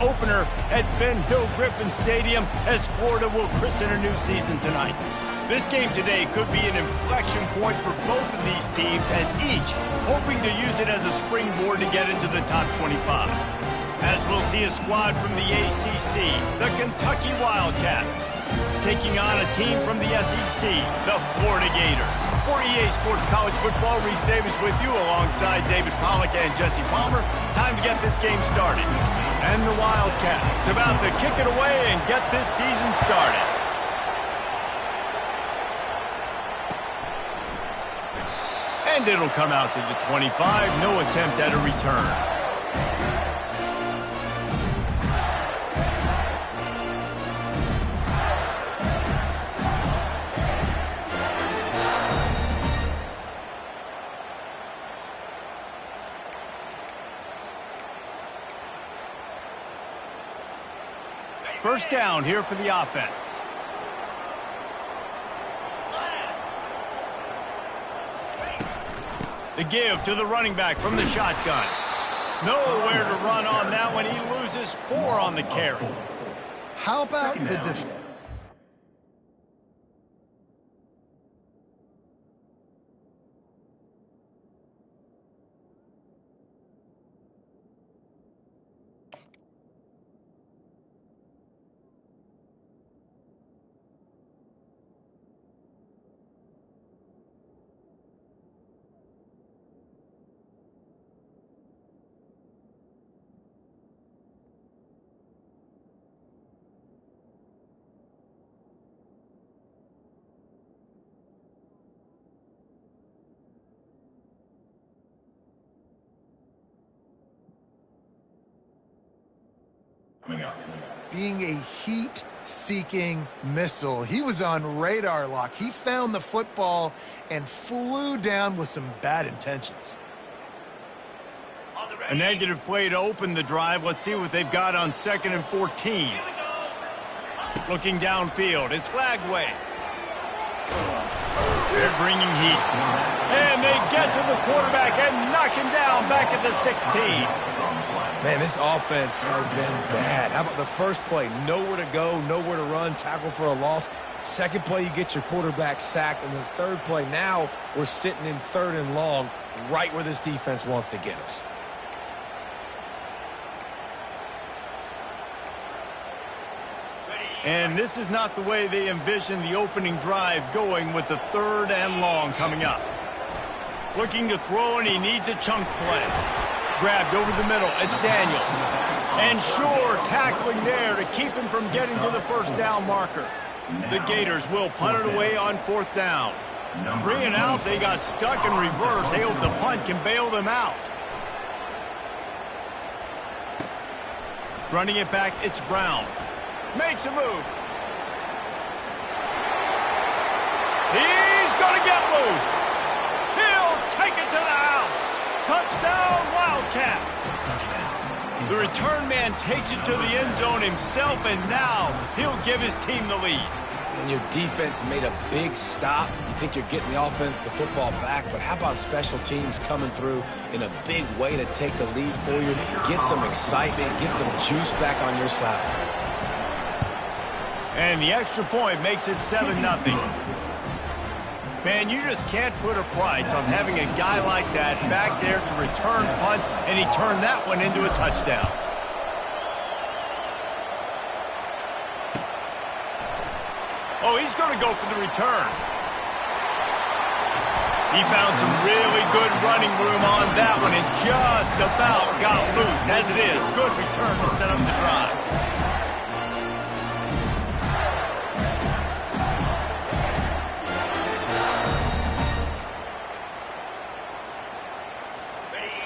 opener at Ben Hill Griffin Stadium as Florida will christen a new season tonight. This game today could be an inflection point for both of these teams as each hoping to use it as a springboard to get into the top 25. As we'll see a squad from the ACC, the Kentucky Wildcats, taking on a team from the SEC, the Florida Gators. For EA Sports College Football, Reese Davis with you alongside David Pollack and Jesse Palmer. Time to get this game started. And the Wildcats about to kick it away and get this season started. And it'll come out to the 25, no attempt at a return. First down here for the offense. The give to the running back from the shotgun. Nowhere to run on that one. He loses 4 on the carry. How about the defense? Being a heat-seeking missile, he was on radar lock. He found the football and flew down with some bad intentions. A negative play to open the drive. Let's see what they've got on 2nd and 14. Looking downfield, it's Flagway. They're bringing heat. And they get to the quarterback and knock him down back at the 16. Man, this offense has been bad. How about the first play? Nowhere to go, nowhere to run, tackle for a loss. Second play, you get your quarterback sacked. And the third play, now we're sitting in 3rd and long, right where this defense wants to get us. And this is not the way they envisioned the opening drive going with the 3rd and long coming up. Looking to throw, and he needs a chunk play. Grabbed over the middle, it's Daniels. And sure, tackling there to keep him from getting to the first down marker. The Gators will punt it away on 4th down. 3 and out, they got stuck in reverse. They hope the punt can bail them out. Running it back, it's Brown. Makes a move. He's going to get loose. He'll take it to the house. Touchdown, Wildcats. The return man takes it to the end zone himself, and now he'll give his team the lead. And your defense made a big stop. You think you're getting the offense, the football back, but how about special teams coming through in a big way to take the lead for you, get some excitement, get some juice back on your side. And the extra point makes it 7-0. Man, you just can't put a price on having a guy like that back there to return punts, and he turned that one into a touchdown. Oh, he's going to go for the return. He found some really good running room on that one and just about got loose. As it is, good return to set up the drive.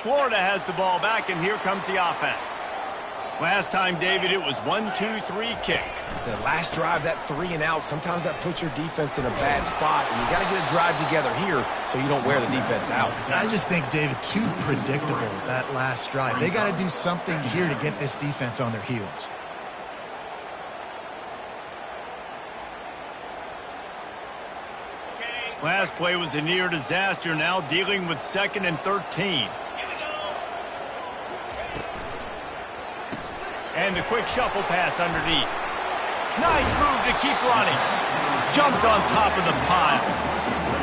Florida has the ball back, and here comes the offense. Last time, David, it was 1-2-3 kick. The last drive, that 3 and out, sometimes that puts your defense in a bad spot, and you got to get a drive together here so you don't wear the defense out. I just think, David, too predictable, that last drive. They got to do something here to get this defense on their heels. Last play was a near disaster, now dealing with 2nd and 13. And the quick shuffle pass underneath. Nice move to keep running. Jumped on top of the pile.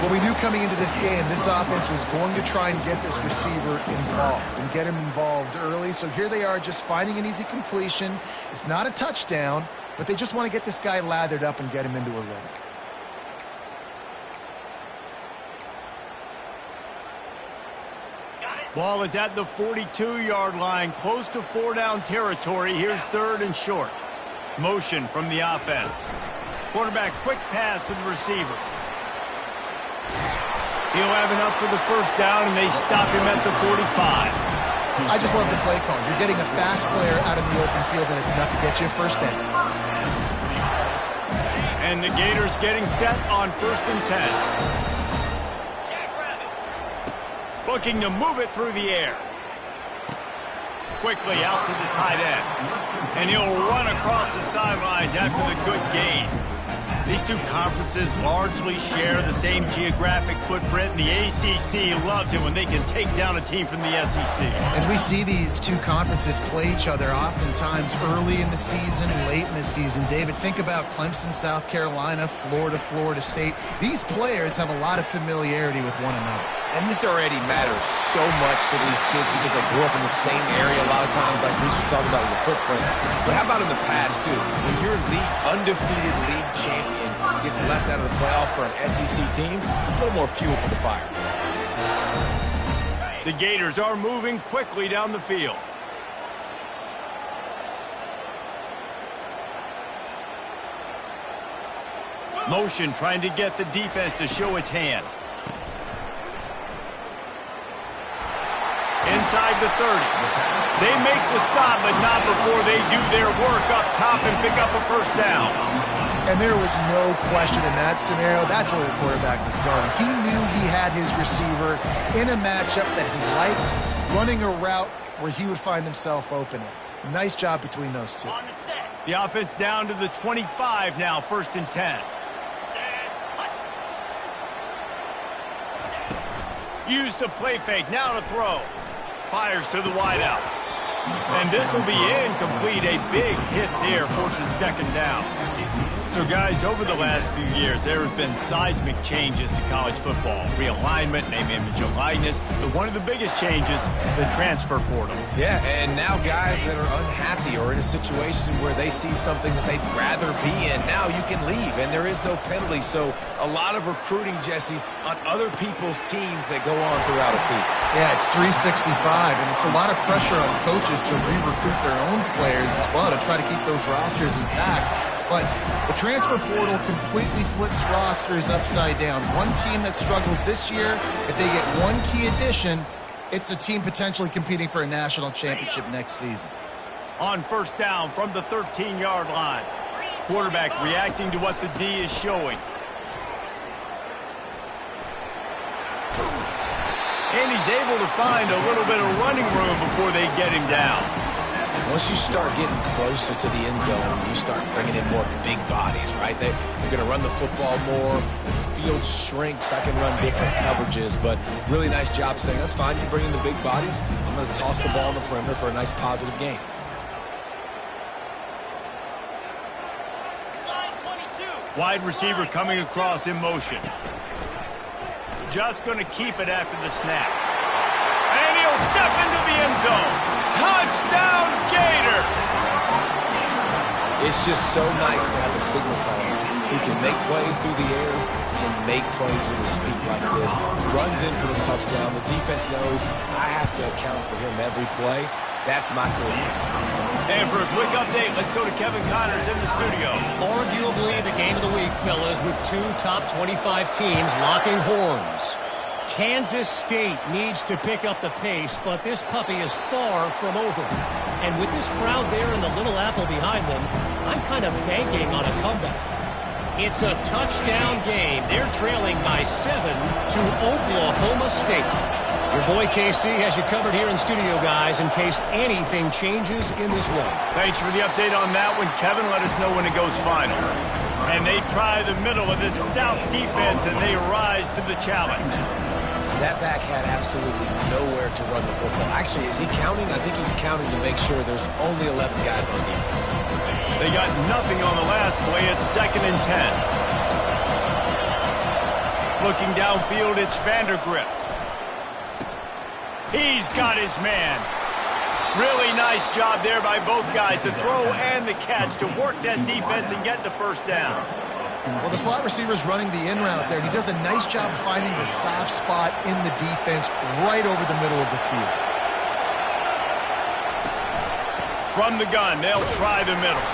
Well, we knew coming into this game, this offense was going to try and get this receiver involved and get him involved early. So here they are just finding an easy completion. It's not a touchdown, but they just want to get this guy lathered up and get him into a rhythm. Ball is at the 42-yard line, close to 4-down territory. Here's 3rd and short. Motion from the offense. Quarterback quick pass to the receiver. He'll have enough for the first down, and they stop him at the 45. I just love the play call. You're getting a fast player out in the open field, and it's enough to get you a first down. And the Gators getting set on 1st and 10. Looking to move it through the air. Quickly out to the tight end. And he'll run across the sidelines after the good gain. These two conferences largely share the same geographic footprint, and the ACC loves it when they can take down a team from the SEC. And we see these two conferences play each other oftentimes early in the season, late in the season. David, think about Clemson, South Carolina, Florida, Florida State. These players have a lot of familiarity with one another. And this already matters so much to these kids because they grew up in the same area a lot of times, like Bruce was talking about with the footprint. But how about in the past, too? When your undefeated league champion gets left out of the playoff for an SEC team, a little more fuel for the fire. The Gators are moving quickly down the field. Motion trying to get the defense to show its hand. Inside the 30. They make the stop, but not before they do their work up top and pick up a first down. And there was no question in that scenario. That's where the quarterback was going. He knew he had his receiver in a matchup that he liked, running a route where he would find himself open. Nice job between those two. The offense down to the 25 now, 1st and 10. Use the play fake, now to throw. Fires to the wideout. And this will be incomplete. A big hit there forces 2nd down. So, guys, over the last few years, there have been seismic changes to college football. Realignment, name, image, and likeness. But one of the biggest changes, the transfer portal. Yeah, and now guys that are unhappy or in a situation where they see something that they'd rather be in, now you can leave, and there is no penalty. So a lot of recruiting, Jesse, on other people's teams that go on throughout a season. Yeah, it's 365, and it's a lot of pressure on coaches to re-recruit their own players as well to try to keep those rosters intact. But the transfer portal completely flips rosters upside down. One team that struggles this year, if they get one key addition, it's a team potentially competing for a national championship next season. On 1st down from the 13-yard line. Quarterback reacting to what the D is showing. And he's able to find a little bit of running room before they get him down. Once you start getting closer to the end zone, you start bringing in more big bodies, right? They're going to run the football more. The field shrinks. I can run different coverages, but really nice job saying, that's fine. You bring in the big bodies. I'm going to toss the ball on the perimeter for a nice positive gain. Wide receiver coming across in motion. Just going to keep it after the snap. And he'll step into the end zone. Touchdown, Gators! It's just so nice to have a signal caller who can make plays through the air and make plays with his feet like this. Runs in for the touchdown. The defense knows I have to account for him every play. That's my call. And for a quick update, let's go to Kevin Connors in the studio. Arguably the game of the week, fellas, with two top 25 teams locking horns. Kansas State needs to pick up the pace, but this puppy is far from over. And with this crowd there and the Little Apple behind them, I'm kind of banking on a comeback. It's a touchdown game. They're trailing by 7 to Oklahoma State. Your boy KC has you covered here in studio, guys, in case anything changes in this one. Thanks for the update on that one, Kevin. Let us know when it goes final. And they try the middle of this stout defense, and they rise to the challenge. That back had absolutely nowhere to run the football. Actually, is he counting? I think he's counting to make sure there's only 11 guys on defense. They got nothing on the last play. It's 2nd and 10. Looking downfield, it's Vandergrift. He's got his man. Really nice job there by both guys, the throw and the catch, to work that defense and get the first down. Well, the slot receiver's running the in route there, and he does a nice job finding the soft spot in the defense right over the middle of the field. From the gun, they'll try the middle.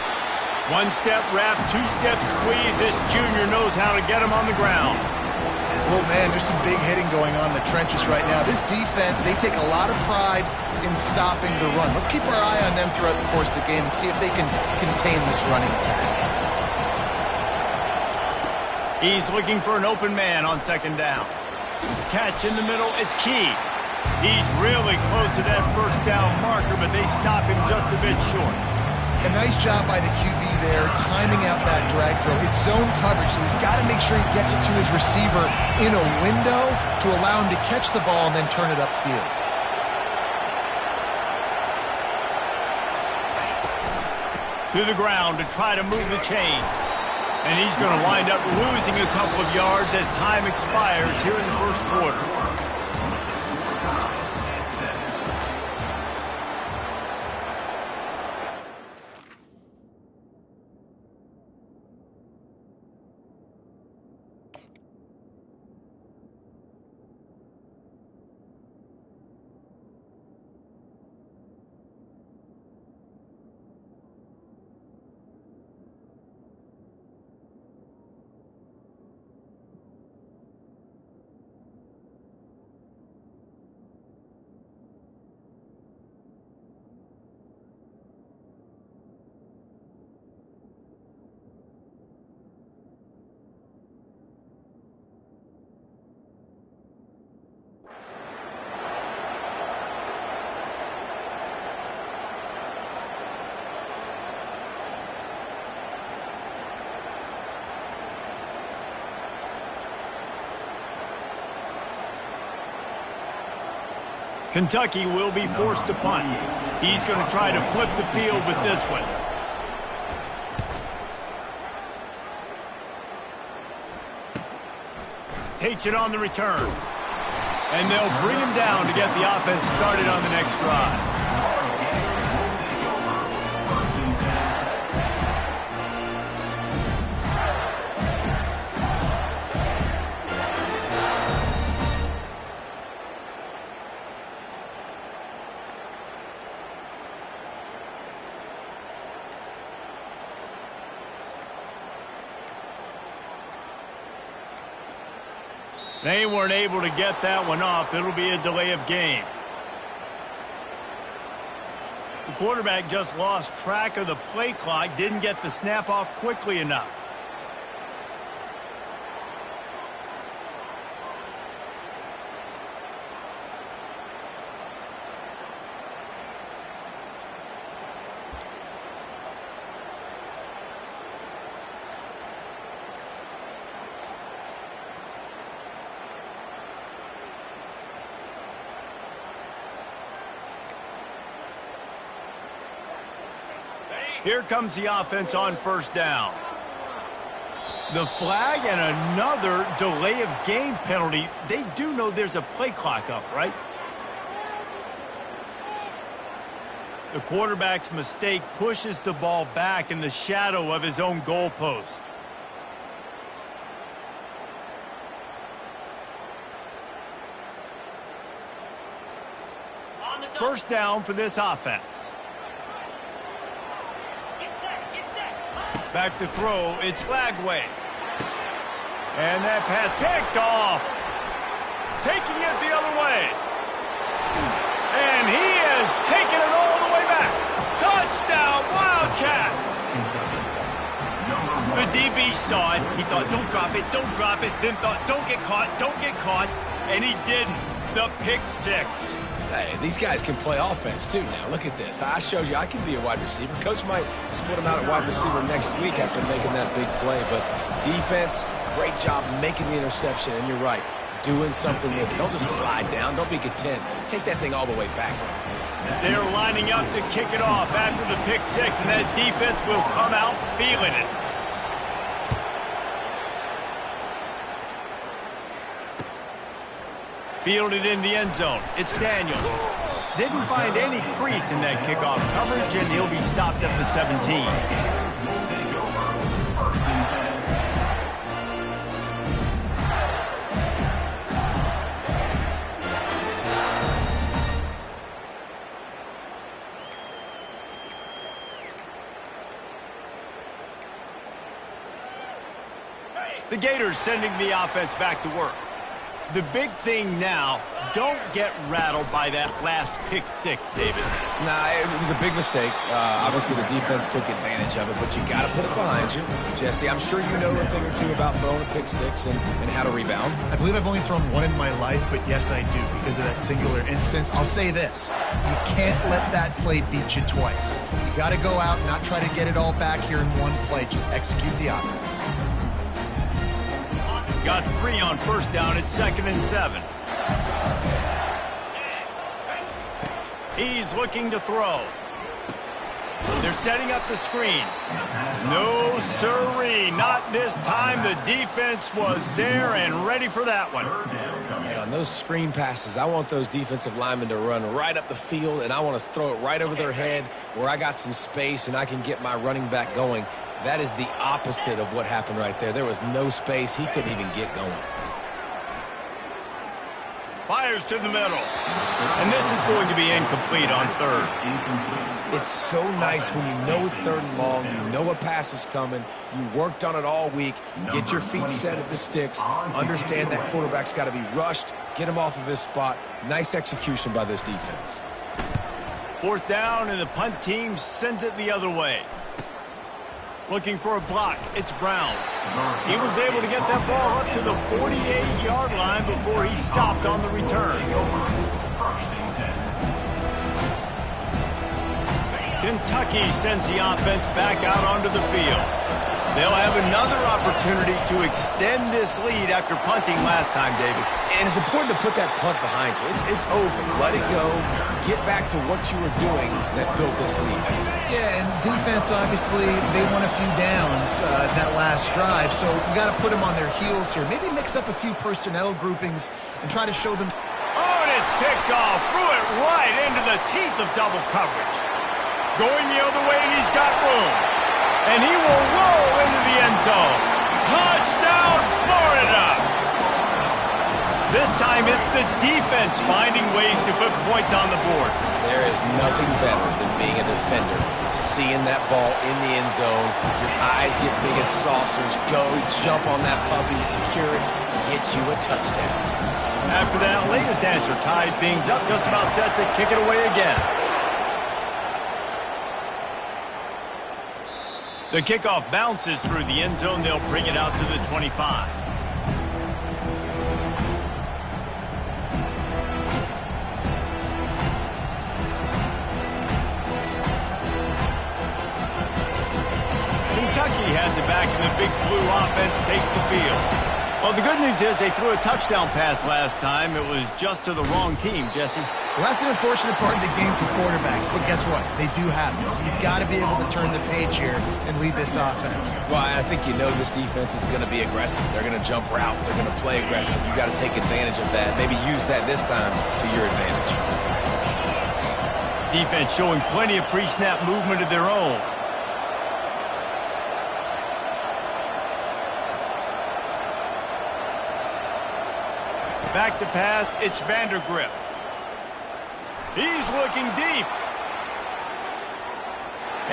One-step wrap, two-step squeeze. This junior knows how to get him on the ground. Oh, man, there's some big hitting going on in the trenches right now. This defense, they take a lot of pride in stopping the run. Let's keep our eye on them throughout the course of the game and see if they can contain this running attack. He's looking for an open man on 2nd down. Catch in the middle, it's key. He's really close to that first down marker, but they stop him just a bit short. A nice job by the QB there, timing out that drag throw. It's zone coverage, so he's got to make sure he gets it to his receiver in a window to allow him to catch the ball and then turn it upfield. To the ground to try to move the chains. And he's going to wind up losing a couple of yards as time expires here in the first quarter. Kentucky will be forced to punt. He's going to try to flip the field with this one. Takes it on the return. And they'll bring him down to get the offense started on the next drive. They weren't able to get that one off. It'll be a delay of game. The quarterback just lost track of the play clock, didn't get the snap off quickly enough. Here comes the offense on first down. The flag and another delay of game penalty. They do know there's a play clock up, right? The quarterback's mistake pushes the ball back in the shadow of his own goalpost. First down for this offense. Back to throw, it's Lagway. And that pass picked off. Taking it the other way. And he has taken it all the way back. Touchdown, Wildcats! The DB saw it. He thought, don't drop it, don't drop it. Then thought, don't get caught, don't get caught. And he didn't. The pick six. Hey, these guys can play offense, too, now. Look at this. I showed you I can be a wide receiver. Coach might split him out at wide receiver next week after making that big play. But defense, great job making the interception. And you're right. doing something with it. Don't just slide down. Don't be content. Take that thing all the way back. They're lining up to kick it off after the pick six, and that defense will come out feeling it. Fielded in the end zone. It's Daniels. Didn't find any crease in that kickoff coverage, and he'll be stopped at the 17. The Gators sending the offense back to work. The big thing now, don't get rattled by that last pick six, David. Nah, it was a big mistake. Obviously, the defense took advantage of it, but you got to put it behind you. Jesse, I'm sure you know a thing or two about throwing a pick six and how to rebound. I believe I've only thrown one in my life, but yes, I do because of that singular instance. I'll say this. You can't let that play beat you twice. You got to go out and not try to get it all back here in one play. Just execute the offense. Got 3 on first down at 2nd and 7. He's looking to throw. They're setting up the screen. No sirree, not this time. The defense was there and ready for that one. Man, on those screen passes, I want those defensive linemen to run right up the field, and I want to throw it right over their head where I got some space and I can get my running back going. That is the opposite of what happened right there. There was no space. He couldn't even get going. Fires to the middle. And this is going to be incomplete on third. It's so nice when you know it's 3rd and long, you know a pass is coming, you worked on it all week, get your feet set at the sticks, understand that quarterback's got to be rushed, get him off of his spot. Nice execution by this defense. 4th down, and the punt team sends it the other way. Looking for a block. It's Brown. He was able to get that ball up to the 48-yard line before he stopped on the return. Kentucky sends the offense back out onto the field. They'll have another opportunity to extend this lead after punting last time, David. And it's important to put that punt behind you. It's over. Let it go. Get back to what you were doing that built this lead. Yeah, and defense, obviously, they won a few downs that last drive, so you got to put them on their heels here. Maybe mix up a few personnel groupings and try to show them. Oh, and it's picked off. Threw it right into the teeth of double coverage. Going the other way, and he's got room. And he will roll into the end zone. Touchdown, Florida! This time it's the defense finding ways to put points on the board. There is nothing better than being a defender. Seeing that ball in the end zone, your eyes get big as saucers. Go, jump on that puppy, secure it, get you a touchdown. After that latest answer tied things up, just about set to kick it away again. The kickoff bounces through the end zone. They'll bring it out to the 25. Kentucky has it back, and the big blue offense takes the field. Well, the good news is they threw a touchdown pass last time. It was just to the wrong team, Jesse. Well, that's an unfortunate part of the game for quarterbacks, but guess what? They do happen. So you've got to be able to turn the page here and lead this offense. Well, I think you know this defense is going to be aggressive. They're going to jump routes. They're going to play aggressive. You've got to take advantage of that. Maybe use that this time to your advantage. Defense showing plenty of pre-snap movement of their own. Back to pass, it's Vandergrift. He's looking deep.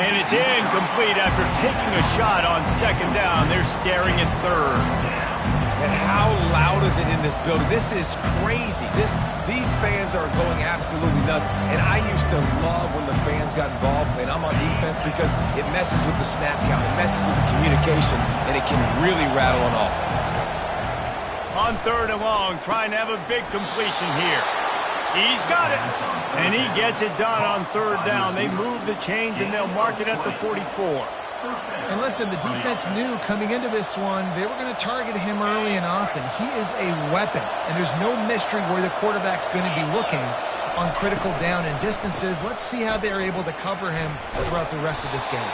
And it's incomplete after taking a shot on 2nd down. They're staring at 3rd. And how loud is it in this building? This is crazy. These fans are going absolutely nuts. And I used to love when the fans got involved and I'm on defense because it messes with the snap count. It messes with the communication, and it can really rattle an offense. On 3rd and long, trying to have a big completion here. He's got it. And he gets it done on 3rd down. They move the chains, and they'll mark it at the 44. And listen, the defense knew coming into this one, they were going to target him early and often. He is a weapon, and there's no mystery where the quarterback's going to be looking on critical down and distances. Let's see how they're able to cover him throughout the rest of this game.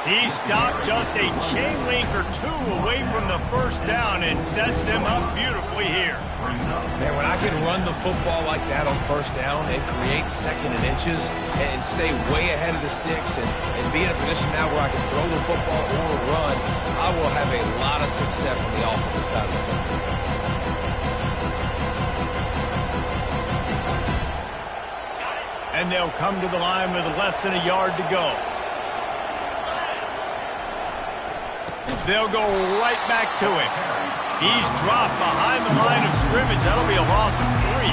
He stopped just a chain link or two away from the first down and sets them up beautifully here. Man, when I can run the football like that on first down and create second and inches and stay way ahead of the sticks and be in a position now where I can throw the football or run, I will have a lot of success on the offensive side of the football. And they'll come to the line with less than a yard to go. They'll go right back to him. He's dropped behind the line of scrimmage. That'll be a loss of 3.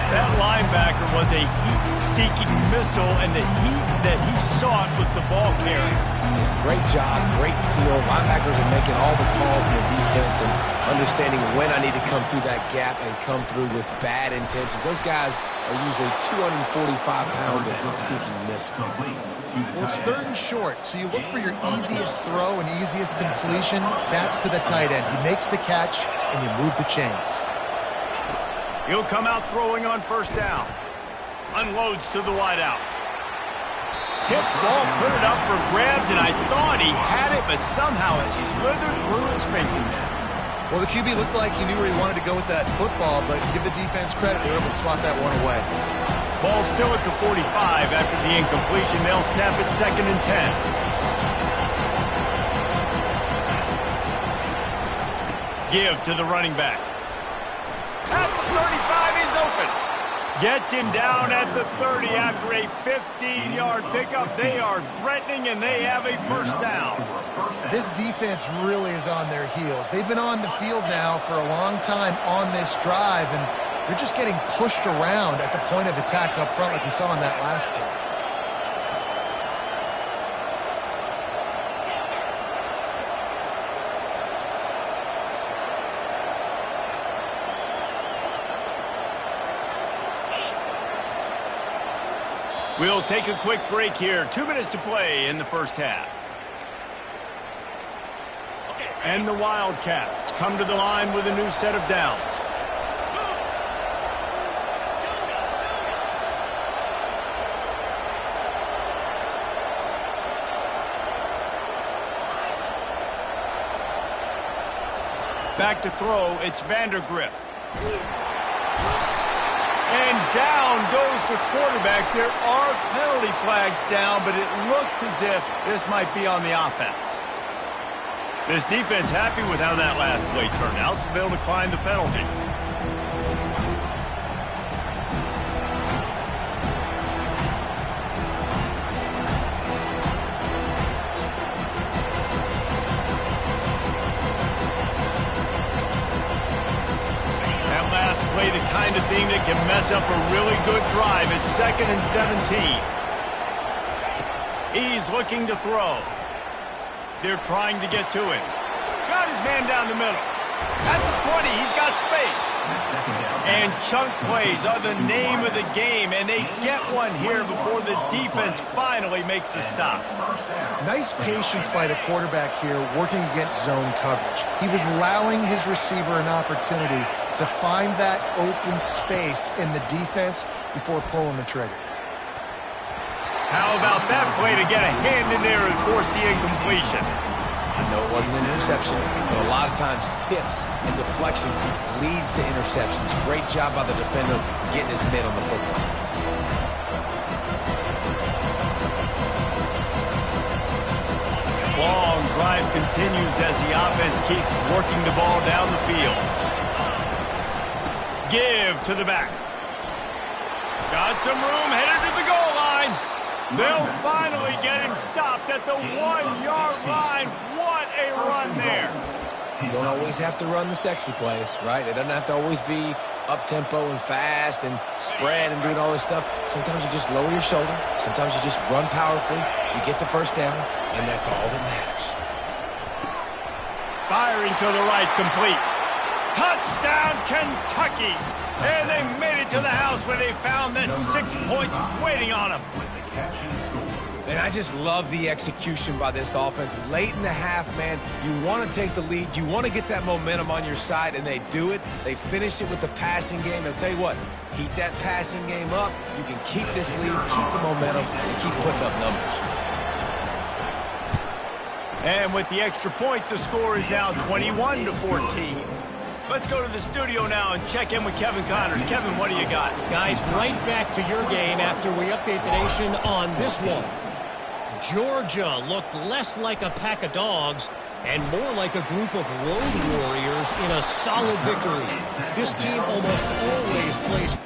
That linebacker was a heat-seeking missile, and the heat that he sought was the ball carrier. Great job, great feel. Linebackers are making all the calls in the defense and understanding when I need to come through that gap and come through with bad intentions. Those guys are usually 245 pounds of heat-seeking missile. Well, it's 3rd and short, so you look for your easiest throw and easiest completion. That's to the tight end. He makes the catch, and you move the chains. He'll come out throwing on first down. Unloads to the wideout. Tip ball, put it up for grabs, and I thought he had it, but somehow it slithered through his fingers. Well, the QB looked like he knew where he wanted to go with that football, but give the defense credit. They were able to swat that one away. Ball still at the 45 after the incompletion. They'll snap it 2nd and 10. Give to the running back. At the 35, he's open. Gets him down at the 30 after a 15-yard pickup. They are threatening, and they have a first down. This defense really is on their heels. They've been on the field now for a long time on this drive, and they're just getting pushed around at the point of attack up front like we saw in that last play. We'll take a quick break here. 2 minutes to play in the first half. And the Wildcats come to the line with a new set of downs. Back to throw, it's Vandergriff. And down goes the quarterback. There are penalty flags down, but it looks as if this might be on the offense. This defense happy with how that last play turned out, so they'll decline the penalty. Play the kind of thing that can mess up a really good drive. It's 2nd and 17. He's looking to throw. They're trying to get to him. Got his man down the middle. At the 20, he's got space. And chunk plays are the name of the game, and they get one here before the defense finally makes a stop. Nice patience by the quarterback here working against zone coverage. He was allowing his receiver an opportunity to find that open space in the defense before pulling the trigger. How about that play to get a hand in there and force the incompletion? I know it wasn't an interception, but a lot of times tips and deflections leads to interceptions. Great job by the defender getting his mitt on the football. Long drive continues as the offense keeps working the ball down the field. Give to the back. Got some room, headed to the goal line. They'll finally get him stopped at the 1-yard line. What a run there. You don't always have to run the sexy plays, right? It doesn't have to always be up-tempo and fast and spread and doing all this stuff. Sometimes you just lower your shoulder. Sometimes you just run powerfully. You get the first down, and that's all that matters. Firing to the right, complete. Touchdown, Kentucky! And they made it to the house where they found that 6 points waiting on them. And I just love the execution by this offense. Late in the half, man, you want to take the lead. You want to get that momentum on your side, and they do it. They finish it with the passing game. And I'll tell you what, keep that passing game up. You can keep this lead, keep the momentum, and keep putting up numbers. And with the extra point, the score is now 21-14. Let's go to the studio now and check in with Kevin Connors. Kevin, what do you got? Guys, right back to your game after we update the nation on this one. Georgia looked less like a pack of dogs and more like a group of road warriors in a solid victory. This team almost always plays.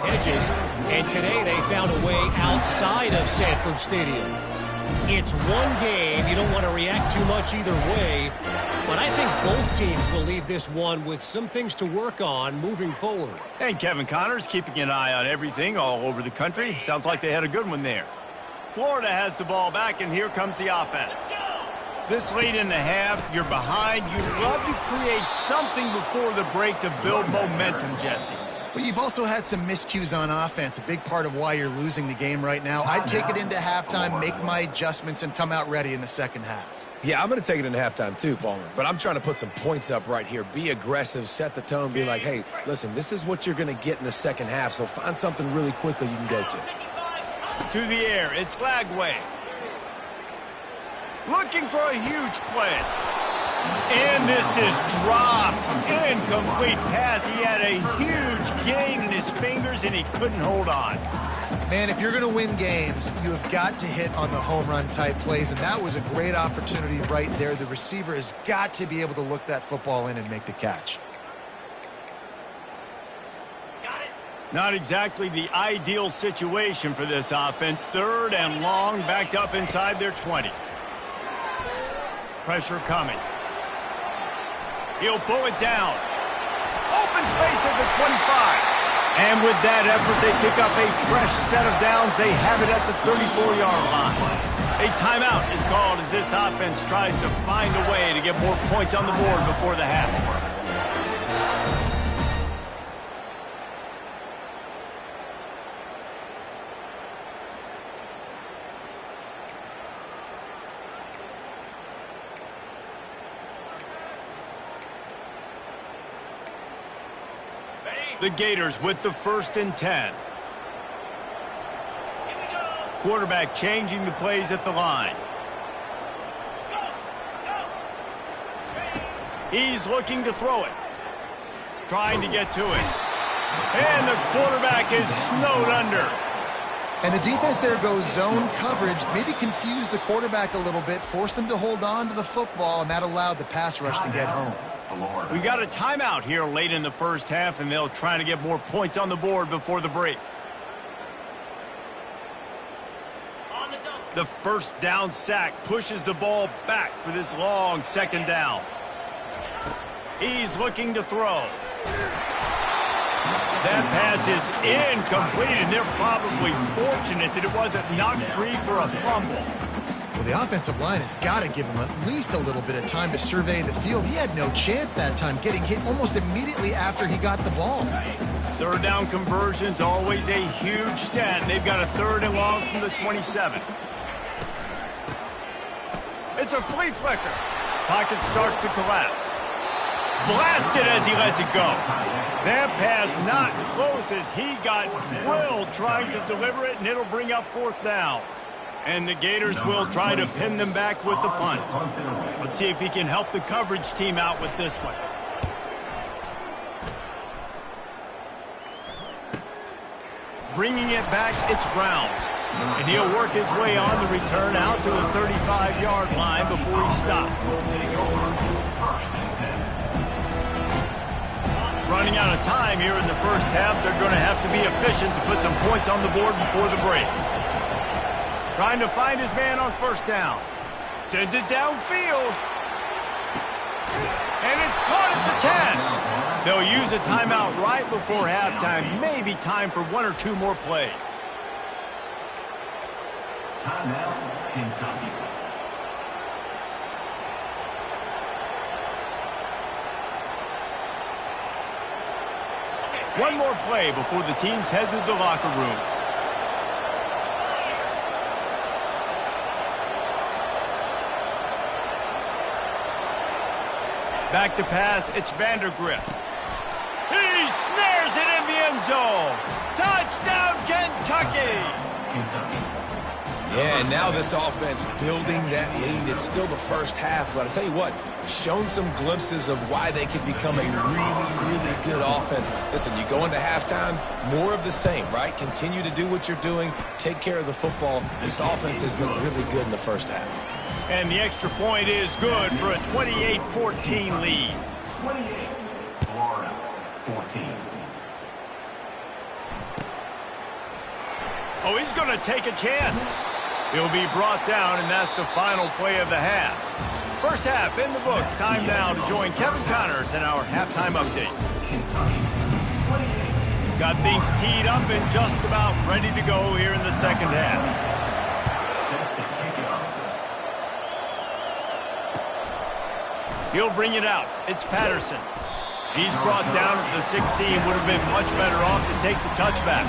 Hedges, and today they found a way outside of Sanford Stadium. It's one game. You don't want to react too much either way, but I think both teams will leave this one with some things to work on moving forward. And Kevin Connors keeping an eye on everything all over the country. Sounds like they had a good one there. Florida has the ball back, and here comes the offense. This late in the half, you're behind. You'd love to create something before the break to build momentum, Jesse. But you've also had some miscues on offense, a big part of why you're losing the game right now. I'd take it into halftime, make my adjustments, and come out ready in the second half. Yeah, I'm going to take it into halftime too, Palmer. But I'm trying to put some points up right here. Be aggressive, set the tone, be like, hey, listen, this is what you're going to get in the second half, so find something really quickly you can go to. To the air, it's Glagway. Looking for a huge play. And this is dropped. Incomplete pass. He had a huge gain in his fingers, and he couldn't hold on. Man, if you're going to win games, you have got to hit on the home run type plays, and that was a great opportunity right there. The receiver has got to be able to look that football in and make the catch. Not exactly the ideal situation for this offense. Third and long, backed up inside their 20. Pressure coming. He'll pull it down. Open space at the 25. And with that effort, they pick up a fresh set of downs. They have it at the 34-yard line. A timeout is called as this offense tries to find a way to get more points on the board before the half. The Gators with the 1st and 10. Quarterback changing the plays at the line. He's looking to throw it. Trying to get to it. And the quarterback is snowed under. And the defense there goes zone coverage, maybe confused the quarterback a little bit, forced him to hold on to the football, and that allowed the pass rush to get home. We got a timeout here late in the first half, and they'll try to get more points on the board before the break. The first down sack pushes the ball back for this long second down. He's looking to throw. That pass is incomplete, and they're probably fortunate that it wasn't knocked free for a fumble. Well, the offensive line has got to give him at least a little bit of time to survey the field. He had no chance that time, getting hit almost immediately after he got the ball. Third down conversion's always a huge stat. They've got a 3rd and long from the 27. It's a flea flicker. Pocket starts to collapse. Blasted as he lets it go. That pass not close as he got drilled trying to deliver it, and it'll bring up 4th down. And the Gators will try to pin them back with the punt. Let's see if he can help the coverage team out with this one. Bringing it back, it's Brown. And he'll work his way on the return out to the 35-yard line before he stops. Running out of time here in the first half. They're going to have to be efficient to put some points on the board before the break. Trying to find his man on first down. Sends it downfield. And it's caught at the 10. They'll use a timeout right before halftime. Maybe time for one or two more plays. Timeout, Kentucky. One more play before the teams head to the locker rooms. Back to pass, it's Vandergrift. He snares it in the end zone. Touchdown, Kentucky! Yeah, and now this offense building that lead. It's still the first half, but I'll tell you what, shown some glimpses of why they could become a really, really good offense. Listen, you go into halftime, more of the same, right? Continue to do what you're doing, take care of the football. This offense has looked really good in the first half. And the extra point is good for a 28-14 lead. 28, Florida, 14. Oh, he's going to take a chance. He'll be brought down, and that's the final play of the half. First half in the books. Time now to join Kevin Connors in our halftime update. Got things teed up and just about ready to go here in the second half. He'll bring it out. It's Patterson. He's brought down at the 16. Would have been much better off to take the touchback.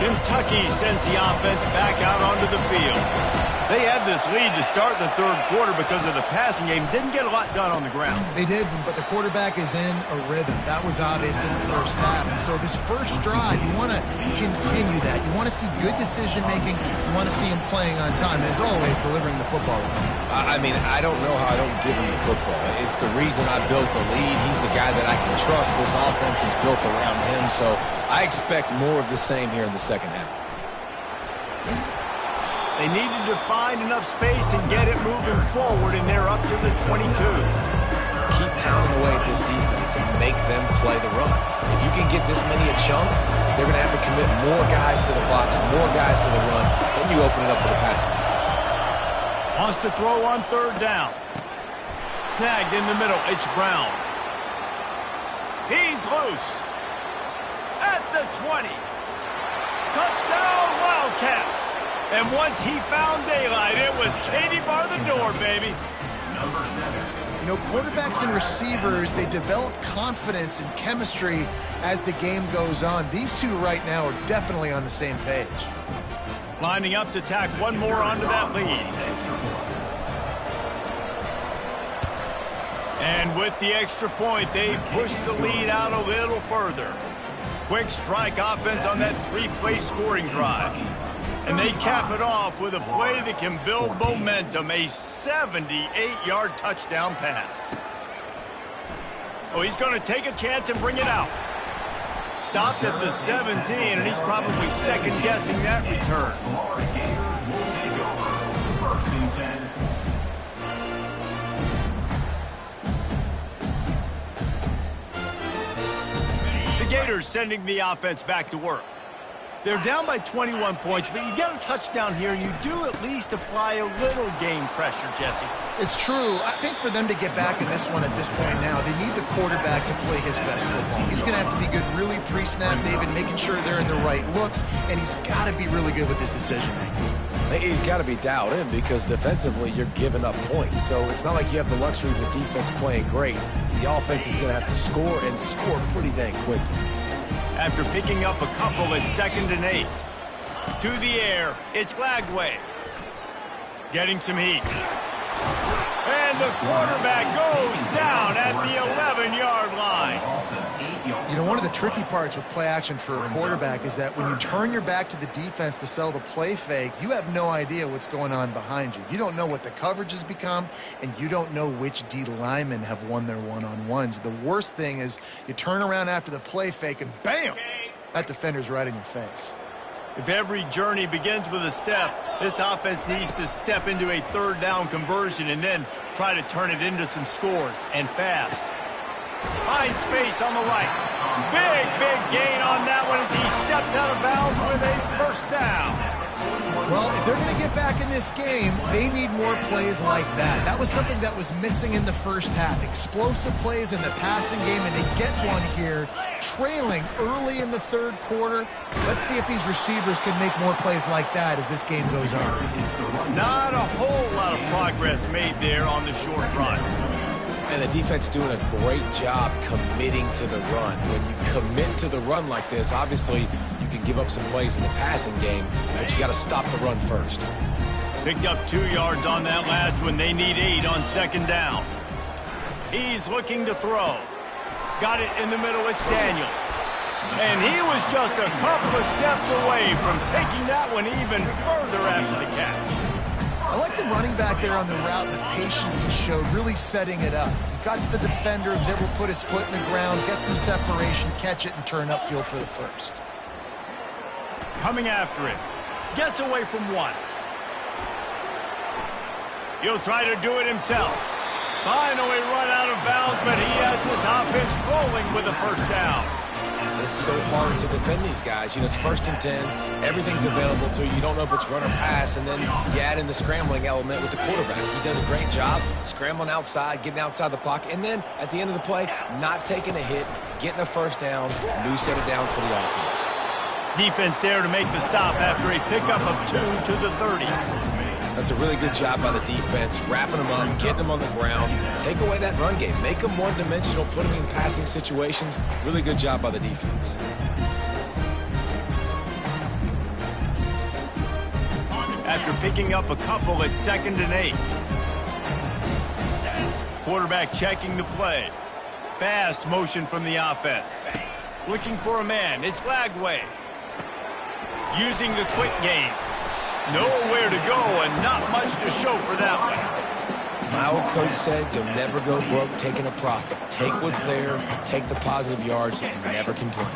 Kentucky sends the offense back out onto the field. They had this lead to start the third quarter because of the passing game. Didn't get a lot done on the ground. They did, but the quarterback is in a rhythm. That was obvious in the first half. And so this first drive, you want to continue that. You want to see good decision-making. You want to see him playing on time. And as always, delivering the football. I mean, I don't know how I don't give him the football. It's the reason I built the lead. He's the guy that I can trust. This offense is built around him. So I expect more of the same here in the second half. They needed to find enough space and get it moving forward, and they're up to the 22. Keep pounding away at this defense and make them play the run. If you can get this many a chunk, they're going to have to commit more guys to the box, more guys to the run. Then you open it up for the passing game. Wants to throw on third down. Snagged in the middle. It's Brown. He's loose. At the 20. Touchdown, Wildcats. And once he found daylight, it was Katie bar the door, baby. Number 7. You know, quarterbacks and receivers, they develop confidence and chemistry as the game goes on. These two right now are definitely on the same page. Lining up to tack one more onto that lead. And with the extra point, they push the lead out a little further. Quick strike offense on that three-play scoring drive. And they cap it off with a play that can build momentum, a 78-yard touchdown pass. Oh, he's going to take a chance and bring it out. Stopped at the 17, and he's probably second-guessing that return. The Gators sending the offense back to work. They're down by 21 points, but you get a touchdown here, and you do at least apply a little game pressure, Jesse. It's true. I think for them to get back in this one at this point now, they need the quarterback to play his best football. He's going to have to be good really pre-snap, David, making sure they're in the right looks, and he's got to be really good with his decision-making. He's got to be dialed in because defensively you're giving up points. So it's not like you have the luxury of the defense playing great. The offense is going to have to score and score pretty dang quickly. After picking up a couple at 2nd and 8. To the air, it's Glagway. Getting some heat. And the quarterback goes down at the 11-yard line. You know, one of the tricky parts with play action for a quarterback is that when you turn your back to the defense to sell the play fake, you have no idea what's going on behind you. You don't know what the coverage has become, and you don't know which D linemen have won their one-on-ones. The worst thing is you turn around after the play fake, and bam! That defender's right in your face. If every journey begins with a step, this offense needs to step into a third down conversion and then try to turn it into some scores, and fast. Finds space on the right. Big gain on that one as he steps out of bounds with a first down. Well, if they're going to get back in this game, they need more plays like that. That was something that was missing in the first half. Explosive plays in the passing game, and they get one here, trailing early in the third quarter. Let's see if these receivers can make more plays like that as this game goes on. Not a whole lot of progress made there on the short run. And the defense doing a great job committing to the run. When you commit to the run like this, obviously you can give up some plays in the passing game, but you got to stop the run first. Picked up 2 yards on that last one. They need 8 on second down. He's looking to throw. Got it in the middle. It's Daniels. And he was just a couple of steps away from taking that one even further after the catch. I like the running back there on the route and the patience he showed, really setting it up. He got to the defender, was able to put his foot in the ground, get some separation, catch it, and turn upfield for the first. Coming after it. Gets away from one. He'll try to do it himself. Finally run out of bounds, but he has this offense rolling with a first down. It's so hard to defend these guys. You know, it's 1st and 10. Everything's available to you. You don't know if it's run or pass, and then you add in the scrambling element with the quarterback. He does a great job scrambling outside, getting outside the pocket, and then at the end of the play, not taking a hit, getting a first down, new set of downs for the offense. Defense there to make the stop after a pickup of 2 to the 30. That's a really good job by the defense, wrapping them up, getting them on the ground. Take away that run game. Make them one-dimensional, put them in passing situations. Really good job by the defense. After picking up a couple at 2nd and 8. Quarterback checking the play. Fast motion from the offense. Looking for a man. It's Lagway. Using the quick game. Nowhere to go and not much to show for that one. My old coach said you'll never go broke taking a profit. Take what's there, take the positive yards, and never complain.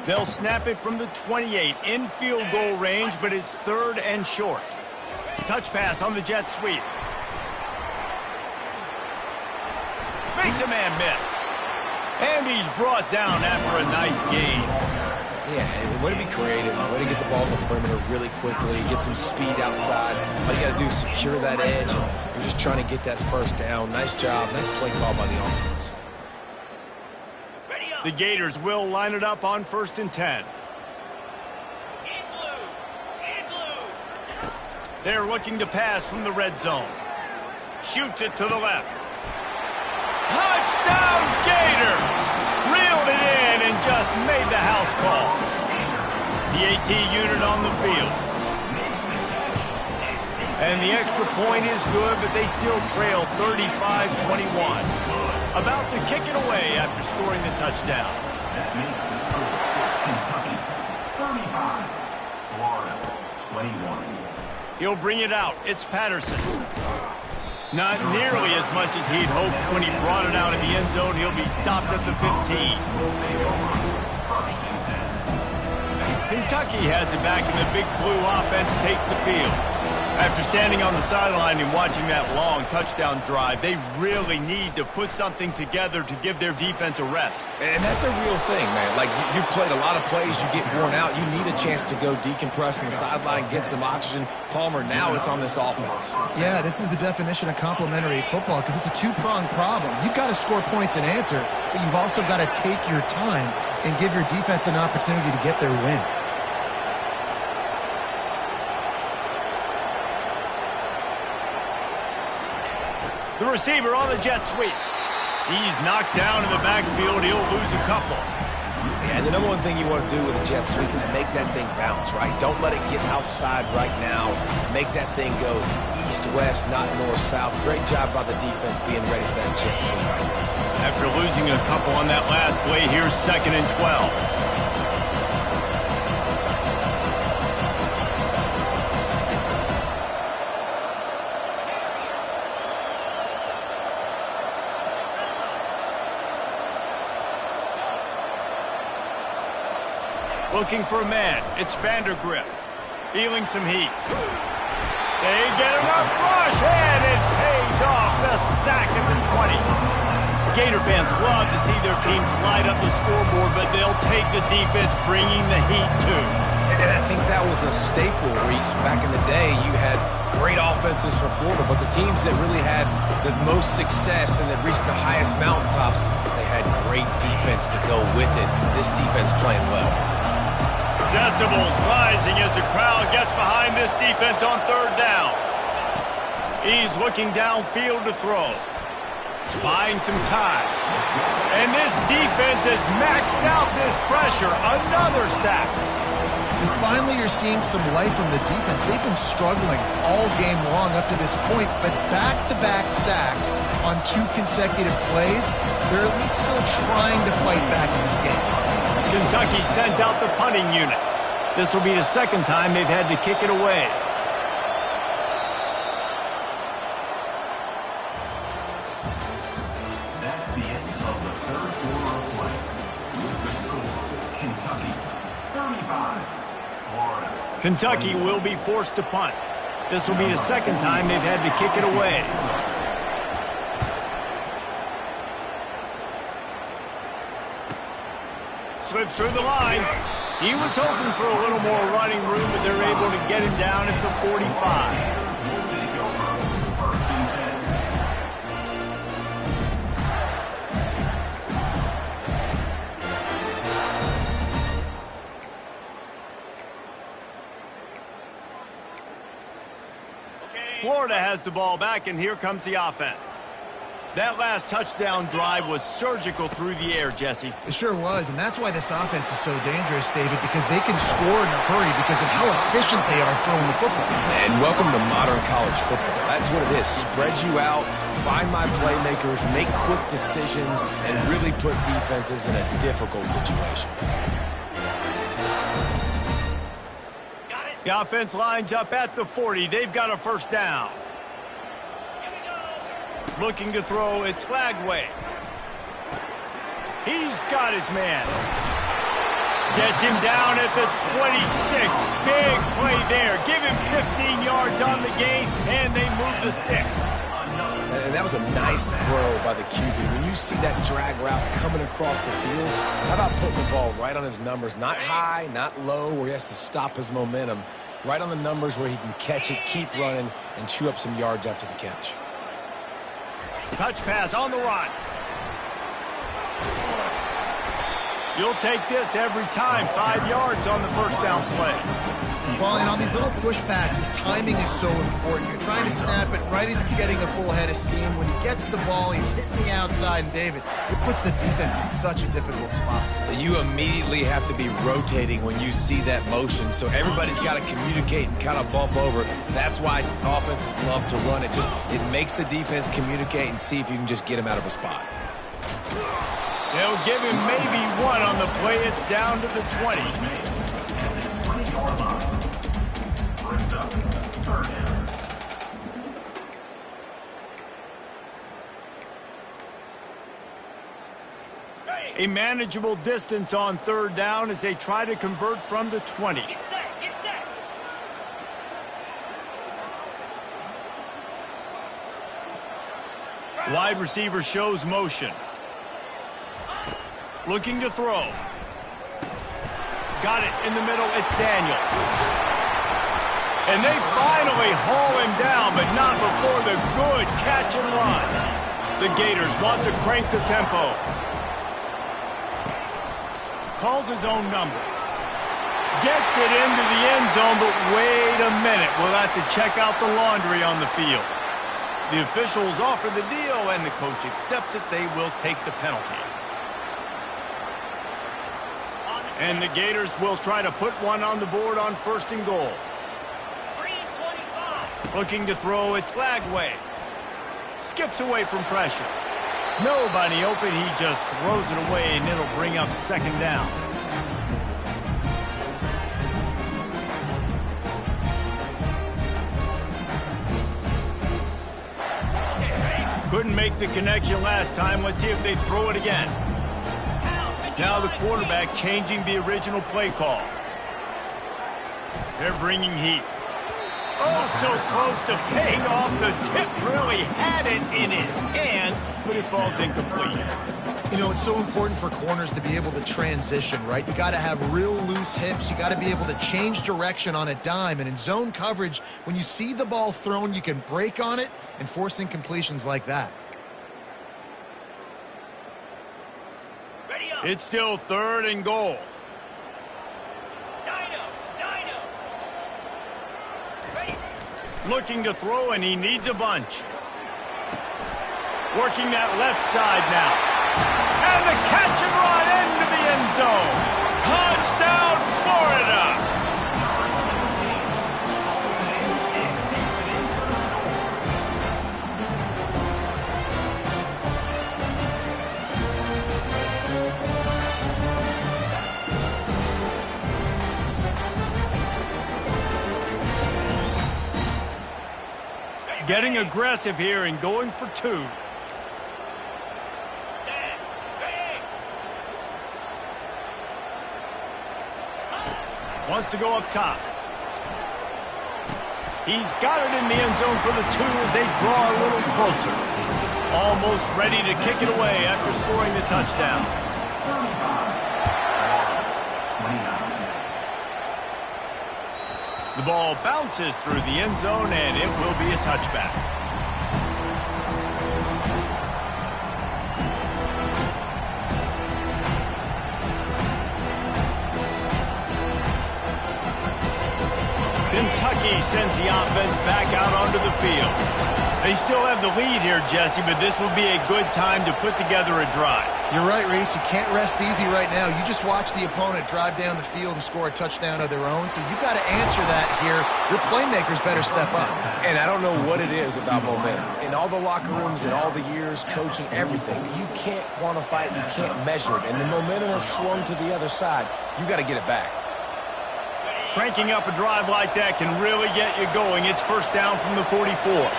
They'll snap it from the 28 in field goal range, but it's 3rd and short. Touch pass on the jet sweep. Makes a man miss. And he's brought down after a nice gain. Yeah, way to be creative, way to get the ball in the perimeter really quickly, get some speed outside. All you got to do is secure that edge, and you're just trying to get that first down. Nice job, nice play call by the offense. The Gators will line it up on 1st and 10. They're looking to pass from the red zone. Shoots it to the left. Touchdown, Gator! Reeled it in and just made the house call. The AT unit on the field. And the extra point is good, but they still trail 35-21. About to kick it away after scoring the touchdown. That makes the score Kentucky 35, Florida 21. He'll bring it out. It's Patterson. Not nearly as much as he'd hoped when he brought it out in the end zone. He'll be stopped at the 15. Kentucky has it back, and the Big Blue offense takes the field. After standing on the sideline and watching that long touchdown drive, they really need to put something together to give their defense a rest. And that's a real thing, man. Like, you played a lot of plays, you get worn out, you need a chance to go decompress on the sideline, get some oxygen. Palmer, now it's on this offense. Yeah, this is the definition of complementary football because it's a two-pronged problem. You've got to score points and answer, but you've also got to take your time and give your defense an opportunity to get their win. The receiver on the jet sweep. He's knocked down in the backfield. He'll lose a couple. Yeah, and the number one thing you want to do with a jet sweep is make that thing bounce, right? Don't let it get outside right now. Make that thing go east-west, not north-south. Great job by the defense being ready for that jet sweep. After losing a couple on that last play, here's 2nd and 12. Looking for a man. It's Vandergriff. Feeling some heat. They get enough rush, and it pays off. The sack at the 20. Gator fans love to see their teams light up the scoreboard, but they'll take the defense bringing the heat too. And I think that was a staple, Reese. Back in the day, you had great offenses for Florida, but the teams that really had the most success and that reached the highest mountaintops, they had great defense to go with it. This defense playing well. Decibels rising as the crowd gets behind this defense on third down. He's looking downfield to throw. Buying some time. And this defense has maxed out this pressure. Another sack. And finally, you're seeing some life from the defense. They've been struggling all game long up to this point, but back-to-back sacks on 2 consecutive plays, they're at least still trying to fight back in this game. Kentucky sends out the punting unit. This will be the second time they've had to kick it away. That's the end of the third quarter of play. The score, Kentucky 35, Florida. Kentucky will be forced to punt. This will be the second time they've had to kick it away. Slips through the line. He was hoping for a little more running room, but they're able to get him down at the 45. Florida has the ball back, and here comes the offense. That last touchdown drive was surgical through the air, Jesse. It sure was, and that's why this offense is so dangerous, David, because they can score in a hurry because of how efficient they are throwing the football. And welcome to modern college football. That's what it is. Spread you out, find my playmakers, make quick decisions, and really put defenses in a difficult situation. The offense lines up at the 40. They've got a first down. Looking to throw, it's Glagway. He's got his man. Gets him down at the 26. Big play there. Give him 15 yards on the gain, and they move the sticks. And that was a nice throw by the QB. When you see that drag route coming across the field, how about putting the ball right on his numbers? Not high, not low, where he has to stop his momentum. Right on the numbers where he can catch it, keep running, and chew up some yards after the catch. Touch pass on the run. You'll take this every time. 5 yards on the first down play. Well, and on these little push passes, timing is so important. You're trying to snap it right as he's getting a full head of steam. When he gets the ball, he's hitting the outside, and David, it puts the defense in such a difficult spot. You immediately have to be rotating when you see that motion, so everybody's got to communicate and kind of bump over. That's why offenses love to run it. It makes the defense communicate and see if you can just get him out of a spot. They'll give him maybe one on the play. It's down to the 20. A manageable distance on third down as they try to convert from the 20. Get set. Wide receiver shows motion. Looking to throw. Got it in the middle. It's Daniels. And they finally haul him down, but not before the good catch and run. The Gators want to crank the tempo. Calls his own number. Gets it into the end zone, but wait a minute. We'll have to check out the laundry on the field. The officials offer the deal, and the coach accepts it. They will take the penalty. And the Gators will try to put one on the board on first and goal. 3:25. Looking to throw, it's Glagway. Skips away from pressure. Nobody open, he just throws it away, and it'll bring up second down. Couldn't make the connection last time. Let's see if they throw it again. Out, Now the quarterback changing the original play call. They're bringing heat. Oh, so close to paying off. The tip really had it in his hands, but it falls incomplete. You know, it's so important for corners to be able to transition, right? You got to have real loose hips. You got to be able to change direction on a dime. And in zone coverage, when you see the ball thrown, you can break on it and force incompletions like that. It's still 3rd and goal. Looking to throw, and he needs a bunch. Working that left side now. And the catch and run into the end zone. Touchdown, Florida! Getting aggressive here and going for 2. Wants to go up top. He's got it in the end zone for the 2 as they draw a little closer. Almost ready to kick it away after scoring the touchdown. 29. The ball bounces through the end zone, and it will be a touchback. Kentucky sends the offense back out onto the field. They still have the lead here, Jesse, but this will be a good time to put together a drive. You're right, Reese. You can't rest easy right now. You just watch the opponent drive down the field and score a touchdown of their own, so you've got to answer that here. Your playmakers better step up. And I don't know what it is about momentum. In all the locker rooms, in all the years, coaching, everything, you can't quantify it, you can't measure it. And the momentum has swung to the other side. You got to get it back. Cranking up a drive like that can really get you going. It's 1st down from the 44.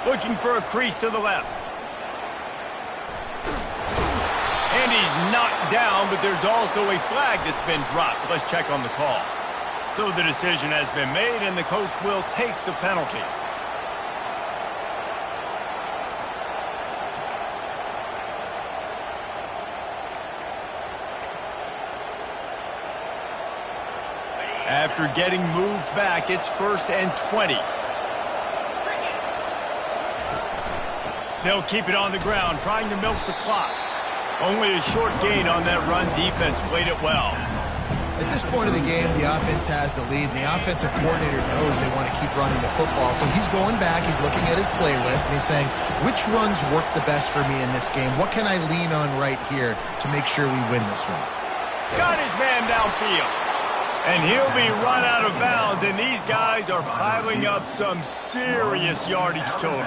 Looking for a crease to the left. And he's knocked down, but there's also a flag that's been dropped. Let's check on the call. So the decision has been made, and the coach will take the penalty. After getting moved back, it's 1st and 20. They'll keep it on the ground, trying to milk the clock. Only a short gain on that run. Defense played it well. At this point of the game, the offense has the lead, and the offensive coordinator knows they want to keep running the football. So he's going back, he's looking at his playlist, and he's saying, which runs work the best for me in this game? What can I lean on right here to make sure we win this one? Got his man downfield. And he'll be run out of bounds, and these guys are piling up some serious yardage totals.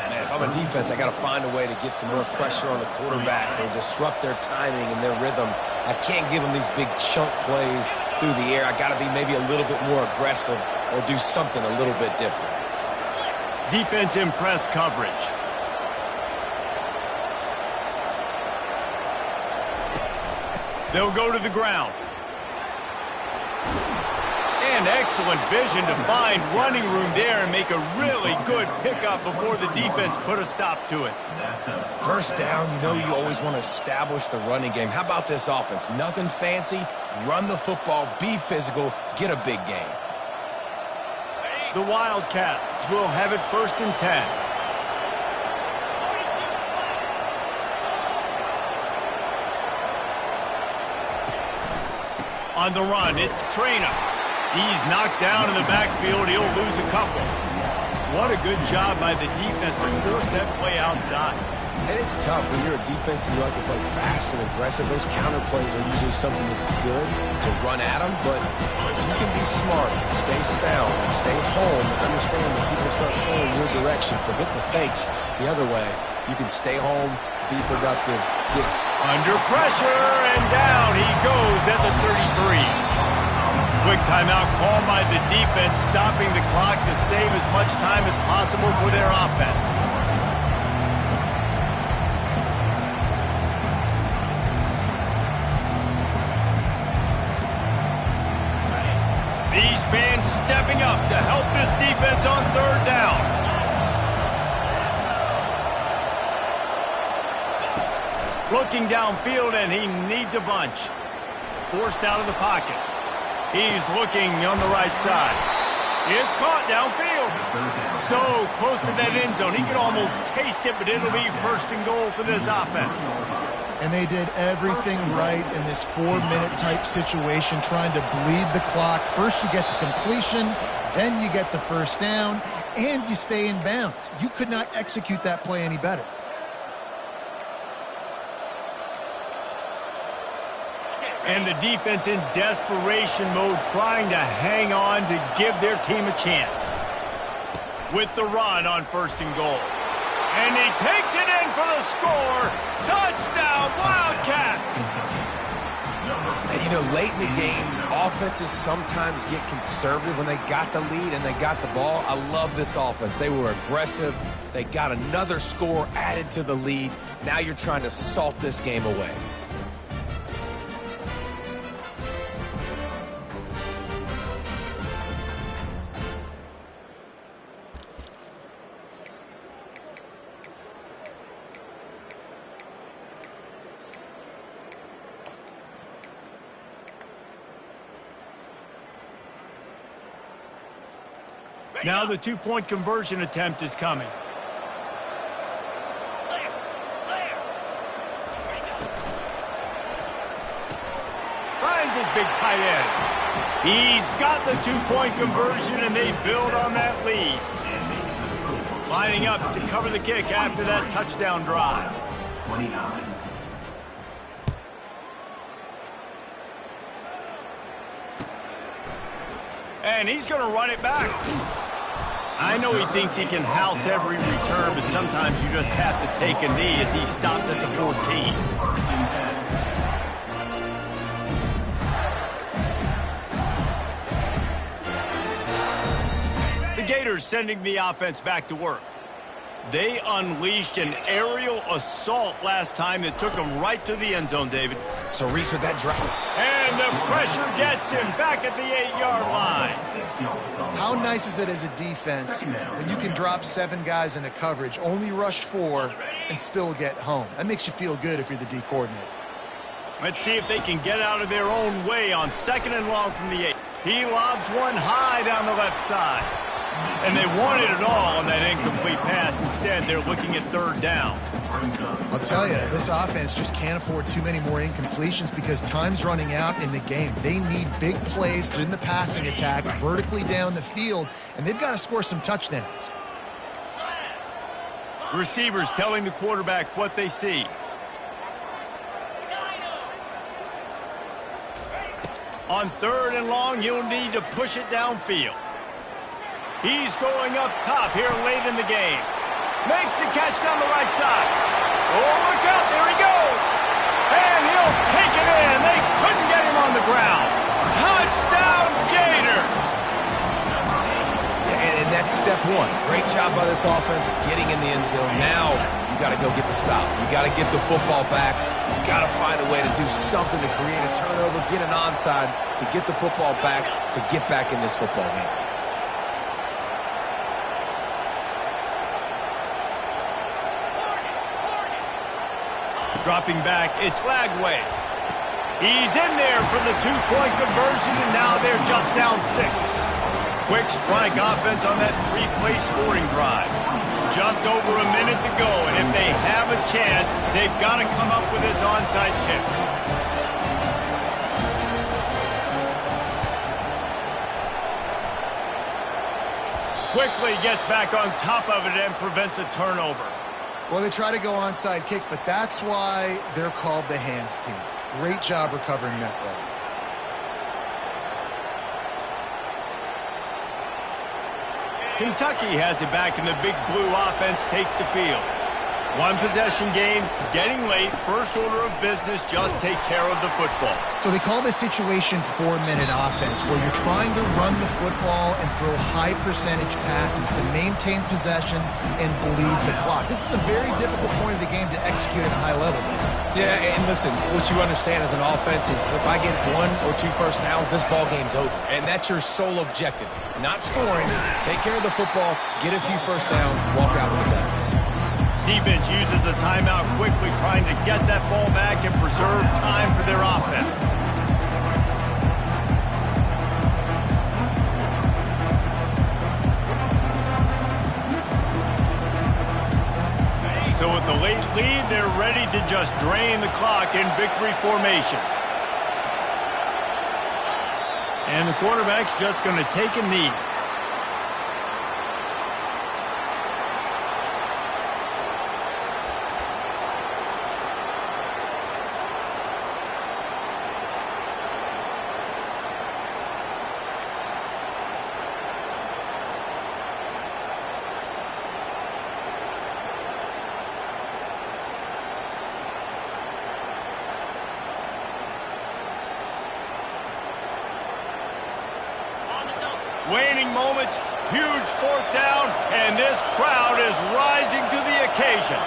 Man, if I'm a defense, I got to find a way to get some more pressure on the quarterback or disrupt their timing and their rhythm. I can't give them these big chunk plays through the air. I got to be maybe a little bit more aggressive or do something a little bit different. Defense in press coverage. They'll go to the ground. And excellent vision to find running room there and make a really good pickup before the defense put a stop to it. 1st down, you know you always want to establish the running game. How about this offense? Nothing fancy. Run the football, be physical, get a big gain. The Wildcats will have it 1st and 10. On the run, it's Trainer. He's knocked down in the backfield. He'll lose a couple. What a good job by the defense to force that play outside. And it's tough when you're a defense and you like to play fast and aggressive. Those counter plays are usually something that's good to run at them. But if you can be smart and stay sound and stay home and understand when people start pulling your direction, forget the fakes the other way. You can stay home, be productive, get under pressure, and down he goes at the 33. Quick timeout called by the defense, stopping the clock to save as much time as possible for their offense. These fans stepping up to help this defense on third down. Looking downfield, and he needs a bunch. Forced out of the pocket. He's looking on the right side. It's caught downfield. So close to that end zone. He could almost taste it, but it'll be first and goal for this offense. And they did everything right in this 4-minute type situation, trying to bleed the clock. First you get the completion, then you get the first down, and you stay in bounds. You could not execute that play any better. And the defense in desperation mode, trying to hang on to give their team a chance. With the run on first and goal. And he takes it in for the score. Touchdown, Wildcats! And, you know, late in the games, offenses sometimes get conservative when they got the lead and they got the ball. I love this offense. They were aggressive. They got another score added to the lead. Now you're trying to salt this game away. Now the two-point conversion attempt is coming. Finds his big tight end. He's got the two-point conversion, and they build on that lead. Lining up to cover the kick after that touchdown drive. 29. And he's going to run it back. I know he thinks he can house every return, but sometimes you just have to take a knee as he stopped at the 14. The Gators sending the offense back to work. They unleashed an aerial assault last time that took them right to the end zone, David. So Reese with that drop. And the pressure gets him back at the 8-yard line. How nice is it as a defense when you can drop 7 guys into coverage, only rush 4, and still get home? That makes you feel good if you're the D coordinator. Let's see if they can get out of their own way on 2nd and long from the 8. He lobs one high down the left side. And they wanted it all on that incomplete pass. Instead, they're looking at 3rd down. I'll tell you, this offense just can't afford too many more incompletions because time's running out in the game. They need big plays in the passing attack, vertically down the field, and they've got to score some touchdowns. Receivers telling the quarterback what they see. On 3rd and long, he'll need to push it downfield. He's going up top here late in the game. Makes the catch down the right side. Oh, look out, there he goes. And he'll take it in. They couldn't get him on the ground. Touchdown, Gators. Yeah, and that's step 1. Great job by this offense getting in the end zone. Now you got to go get the stop. You got to get the football back. You got to find a way to do something to create a turnover, get an onside, to get the football back, to get back in this football game. Dropping back, it's Lagway. He's in there for the 2-point conversion, and now they're just down 6. Quick strike offense on that 3-play scoring drive. Just over a minute to go, and if they have a chance, they've got to come up with this onside kick. Quickly gets back on top of it and prevents a turnover. Well, they try to go onside kick, but that's why they're called the hands team. Great job recovering that play. Kentucky has it back, and the big blue offense takes the field. One possession game, getting late, first order of business, just take care of the football. So they call this situation 4-minute offense, where you're trying to run the football and throw high percentage passes to maintain possession and bleed the clock. This is a very difficult point of the game to execute at a high level. Yeah, and listen, what you understand as an offense is if I get 1 or 2 first downs, this ball game's over. And that's your sole objective. Not scoring, take care of the football, get a few first downs, walk out with a W. Defense uses a timeout quickly, trying to get that ball back and preserve time for their offense. So with the late lead, they're ready to just drain the clock in victory formation. And the quarterback's just going to take a knee. Waning moments, huge fourth down, and this crowd is rising to the occasion.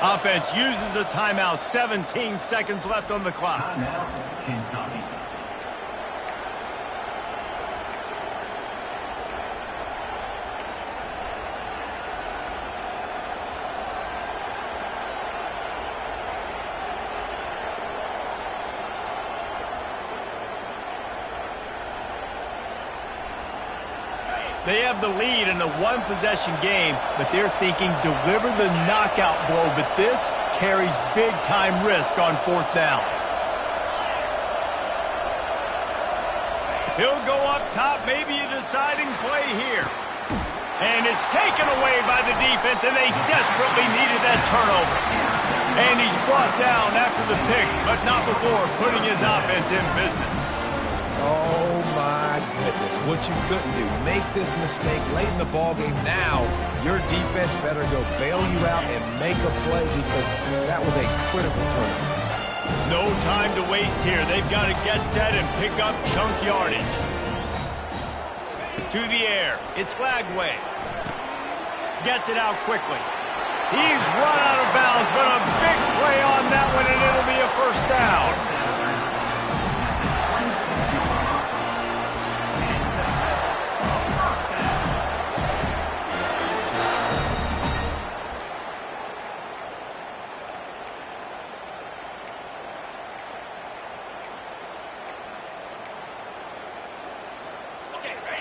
Offense uses a timeout, 17 seconds left on the clock. Timeout, Kentucky. They have the lead in a one-possession game, but they're thinking deliver the knockout blow, but this carries big-time risk on fourth down. He'll go up top, maybe a deciding play here. And it's taken away by the defense, and they desperately needed that turnover. And he's brought down after the pick, but not before putting his offense in business. Oh, my goodness. What you couldn't do. Make this mistake late in the ballgame. Now, your defense better go bail you out and make a play because that was a critical turnover. No time to waste here. They've got to get set and pick up chunk yardage. To the air. It's Lagway. Gets it out quickly. He's run out of bounds, but a big play on that one, and it'll be a first down.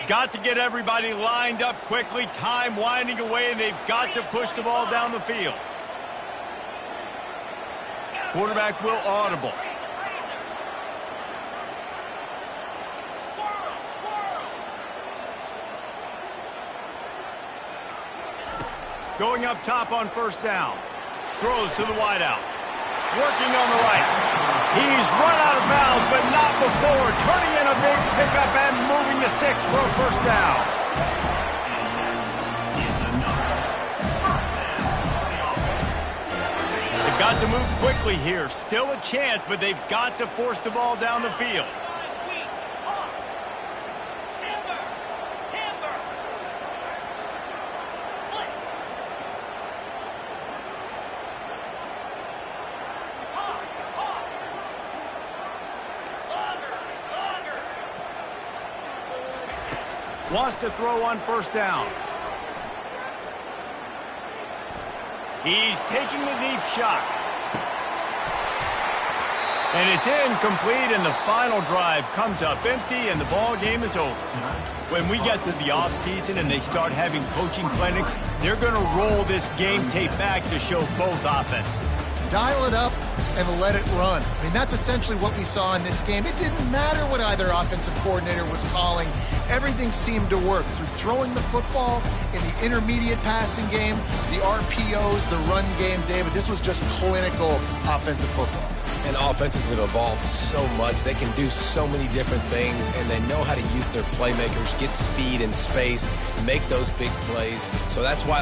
Got to get everybody lined up quickly. Time winding away, and they've got to push the ball down the field. Quarterback will audible. Going up top on first down. Throws to the wideout. Working on the right. He's run out of bounds, but not before. Turning in a big pickup and moving the sticks for a first down. They've got to move quickly here. Still a chance, but they've got to force the ball down the field. Wants to throw on first down. He's taking the deep shot. And it's incomplete, and the final drive comes up empty, and the ball game is over. When we get to the offseason and they start having coaching clinics, they're going to roll this game tape back to show both offenses. Dial it up and let it run. I mean, that's essentially what we saw in this game. It didn't matter what either offensive coordinator was calling. Everything seemed to work through throwing the football in the intermediate passing game, the RPOs, the run game. David, this was just clinical offensive football. And offenses have evolved so much. They can do so many different things, and they know how to use their playmakers, get speed and space, make those big plays. So that's why